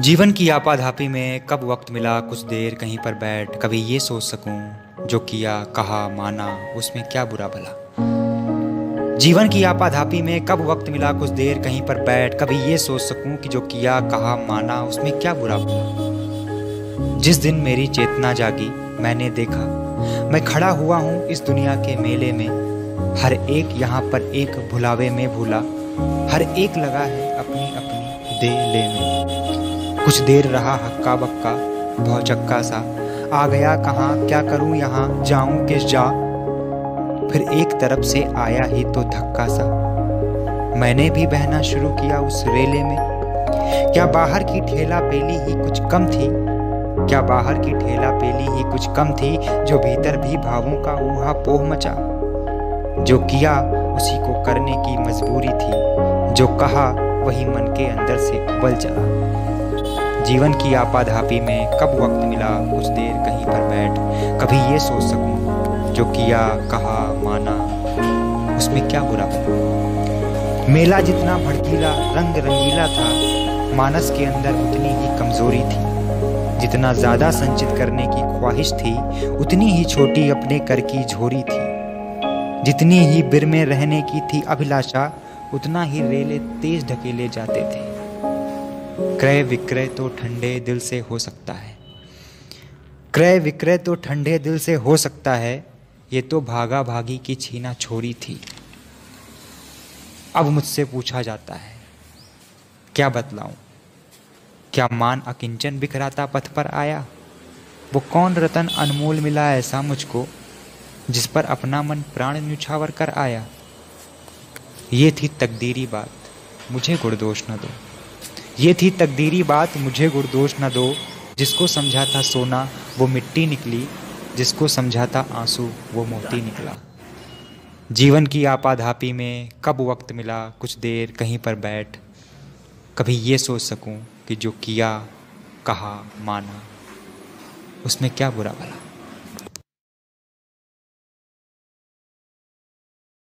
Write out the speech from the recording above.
जीवन की आपाधापी में कब वक्त मिला कुछ देर कहीं पर बैठ, कभी ये सोच सकूं जो किया कहा माना उसमें क्या बुरा भला। जीवन की आपाधापी में कब वक्त मिला कुछ देर कहीं पर बैठ, कभी ये सोच सकूं कि जो किया कहा माना उसमें क्या बुरा भला। जिस दिन मेरी चेतना जागी मैंने देखा मैं खड़ा हुआ हूँ इस दुनिया के मेले में। हर एक यहाँ पर एक भुलावे में भूला, हर एक लगा है अपनी अपनी दे ले में। कुछ देर रहा हक्का बक्का भौचक्का सा, आ गया कहाँ क्या करूं यहाँ जाऊं किस जा। फिर एक तरफ से आया ही तो धक्का सा, मैंने भी बहना शुरू किया उस रेले में। क्या बाहर की ठेला पेली ही कुछ कम थी, क्या बाहर की ठेला पेली ही कुछ कम थी, जो भीतर भी भावों का ऊहा पोह मचा। जो किया उसी को करने की मजबूरी थी, जो कहा वही मन के अंदर से उबल चला। जीवन की आपाधापी में कब वक्त मिला कुछ देर कहीं पर बैठ, कभी ये सोच सकूं जो किया कहा माना उसमें क्या बुरा भला। मेला जितना भड़कीला रंग रंगीला था, मानस के अंदर उतनी ही कमजोरी थी। जितना ज्यादा संचित करने की ख्वाहिश थी, उतनी ही छोटी अपने कर की झोरी थी। जितनी ही बिर में रहने की थी अभिलाषा, उतना ही रेले तेज ढकेले जाते थे। क्रय विक्रय तो ठंडे दिल से हो सकता है, क्रय विक्रय तो ठंडे दिल से हो सकता है, ये तो भागा भागी की छीना छोरी थी। अब मुझसे पूछा जाता है क्या बतलाऊं, क्या मान अकिंचन बिखराता पथ पर आया। वो कौन रतन अनमोल मिला ऐसा मुझको, जिस पर अपना मन प्राण न्यौछावर कर आया। ये थी तकदीरी बात मुझे गुणदोष न दो, ये थी तकदीरी बात मुझे गुणदोष न दो। जिसको समझा था सोना वो मिट्टी निकली, जिसको समझा था आंसू वो मोती निकला। जीवन की आपाधापी में कब वक्त मिला कुछ देर कहीं पर बैठ, कभी ये सोच सकूं कि जो किया कहा माना उसमें क्या बुरा भला।